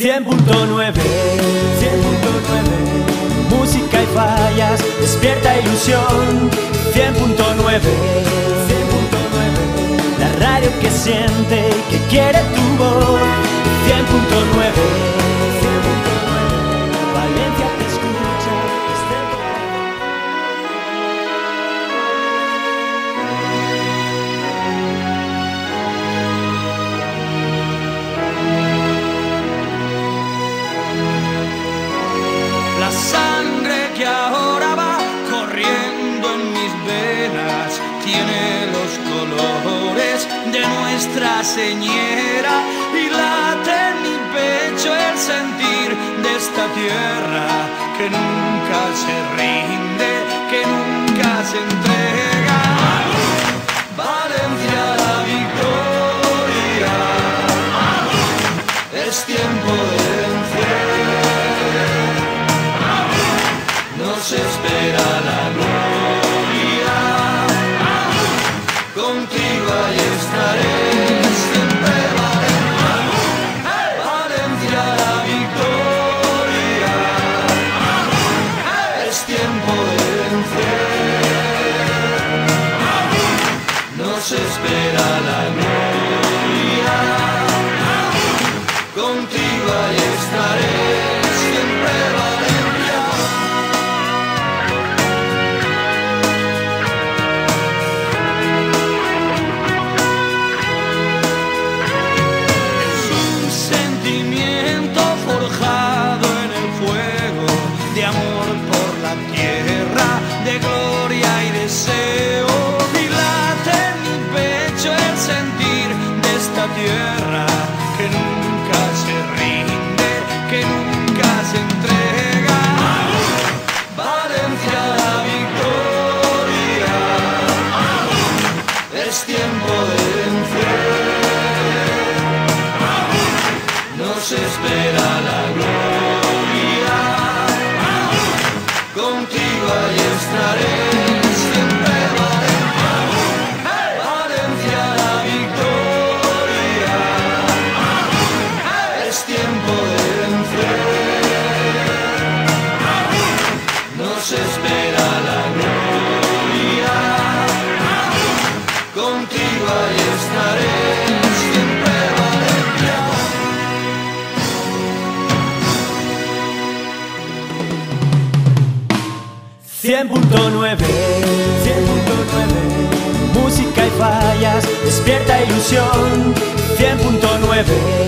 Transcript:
100.9, 100.9, música y fallas, despierta ilusión. 100.9, 100.9, la radio que siente y que quiere tu voz. 100.9, Valencia te escucha. La sangre que ahora va corriendo en mis venas tiene los colores de Nuestra Señora y late en mi pecho el sentir de esta tierra que nunca se rinde, que nunca se entrega. Valencia, la victoria, es tiempo de vencer. Nos espera la gloria, contigo ahí estaré, siempre Valencia, Valencia la victoria, es tiempo de vencer, nos espera la gloria, contigo ahí estaré, siempre Valencia. De gloria y deseo, y late en mi pecho el sentir de esta tierra que nunca se rinde, que nunca se entrega. Valencia, la victoria, es tiempo de vencer, nos espera la gloria, contigo ahí estaré, siempre Valencia, Valencia la victoria, es tiempo de vencer, nos espera la gloria, contigo ahí estaré, siempre Valencia. 100.9, 100.9, música y fallas, despierta ilusión. 100.9.